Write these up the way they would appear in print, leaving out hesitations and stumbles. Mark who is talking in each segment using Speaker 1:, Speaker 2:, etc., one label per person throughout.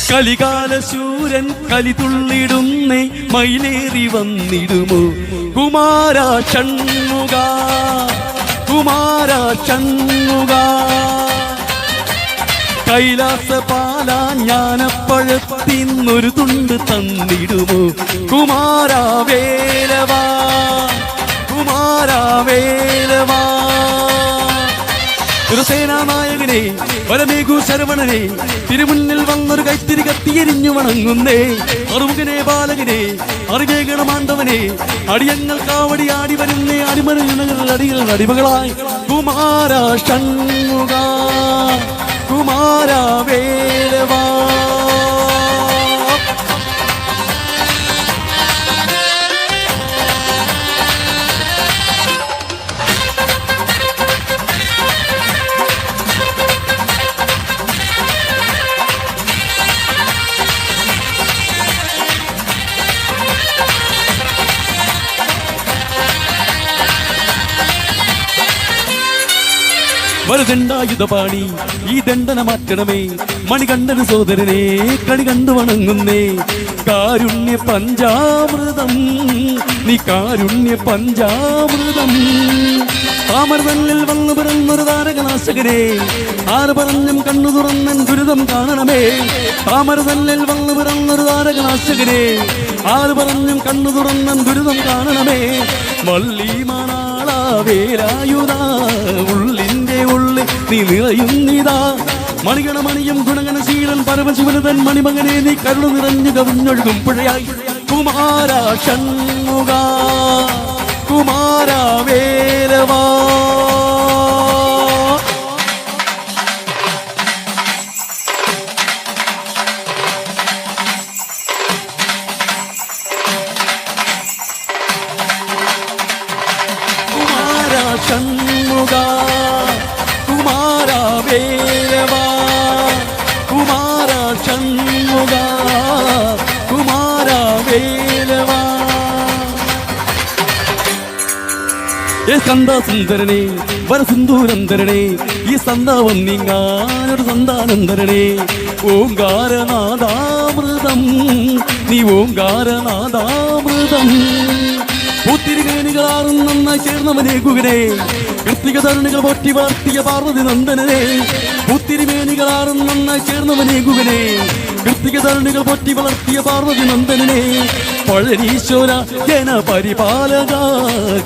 Speaker 1: കലികാല ശൂരൻ കലിതുള്ളിടുന്നേ മയിലേറി വന്നിടുമോ കുമാര ഷൺമുഖ കുമാര ഷൺമുഖ കൈലാസപാല ജ്ഞാനപ്പഴത്തിന്നൊരു തുണ്ട് തന്നിടുമോ കുമാര വേലവാ കുമാര വേലവാ ഒരു സേനാനായകനെ വരമേഘു ശരവണനെ തിരുമുന്നിൽ വന്നൊരു കൈത്തിരി കത്തിയെരിഞ്ഞു വണങ്ങുന്നേ അറുമുഖനെ ബാലകനെ അറിവേഗണമാണ്ടവനെ അടിയങ്ങൾ കാവടി ആടി വരുന്നേ അടിമറികൾ അടികൾ അടിമകളായി കുമാര ഷൺമുഖ കുമാര വേലവാ വരദണ്ഡായുധപാണി ഈ ദണ്ഡന മാറ്റണമേ മണികണ്ഠന സോദരനെ കണി കണ്ടു വണങ്ങുന്നേ കാരുണ്യ പഞ്ചാമൃതം നീ കാരുണ്യ പഞ്ചാമൃതം താമരതല്ലിൽ വന്നു പിറന്നൊരു താരകനാശകനെ ആര് പറഞ്ഞും കണ്ണു തുറന്നൻ ദുരിതം കാണണമേ താമരതല്ലിൽ വന്നു പിറന്നൊരു താരകനാശകനെ ആര് പറഞ്ഞും കണ്ണു തുറന്നൻ ദുരിതം കാണണമേ വള്ളിമാണാള വേലായുധ ഉള്ളിന്റെ ഉള്ളിൽ നീ നിറയുന്നിതാ മണികണമണിയും ഗുണഗണശീലൻ പരമശിവനതൻ മണിമകനെ നീ കരുണ നിറഞ്ഞു കവിഞ്ഞൊഴുകും പുഴയായി കുമാര ഷൺമുഖ കുമാര വേലവാ കുമാര ഷൺമുഖ കുമാര വേലവാ കുമാര ഷൺമുഖ കുമാര വേലവാ സന്താസുന്ദരനെ വരസിന്ദൂരന്തരനെ ഈ സന്താവം നീങ്ങാനൊരു സന്താനന്തരനെ ഓംകാരനാദാമൃതം നീ ഓംകാരനാദാമൃതം പൂത്തിരിമേനികളാറും നന്നായി ചേർന്നവനെ ഗുഗനെ കൃത്തിക തരുണികൾ പോറ്റി വാർത്തിയ പാർവതി നന്ദനനെ പൂത്തിരിമേനികളാറും നന്നായി ചേർന്നവനെ ഗുഗനെ കൃത്തിക തരുണികൾ പോറ്റി വളർത്തിയ പാർവതി നന്ദനനെ പഴനീശ്വര ജന പരിപാലക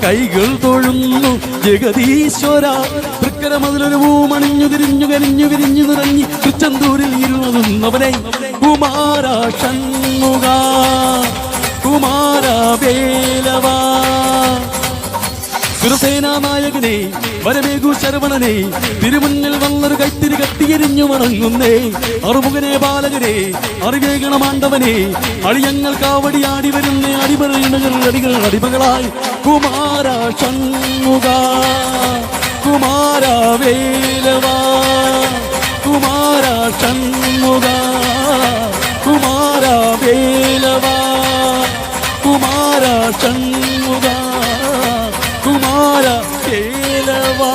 Speaker 1: കൈകൾ തൊഴുന്നു ജഗതീശ്വര തൃക്കരമതിലൊരു പൂമണിഞ്ഞു തിരിഞ്ഞു കരിഞ്ഞു വിരിഞ്ഞു നിറഞ്ഞി തൃച്ചന്തൂരിൽ ഇരുന്നവനെ കുമാര ഷൺമുഖ കുമാര വേലവാ സുരസേനാനായകനെ വരമേഘു ശരവണനെ തിരുമുന്നിൽ വന്നൊരു കൈത്തിരി കത്തിയെരിഞ്ഞു വണങ്ങുന്നേ അറുമുഖനെ ബാലകനെ അറിവേഗണമാണ്ടവനെ അടിയങ്ങൾ കാവടി ആടി വരുന്നേ അടിമറികൾ അടികൾ അടിമകളായി കുമാര ഷൺമുഖ കുമാര വേലവാ കുമാര ഷൺമുഖ കുമാര വേലവാ കുമാര ഷൺമുഖ കുമാര വേലവാ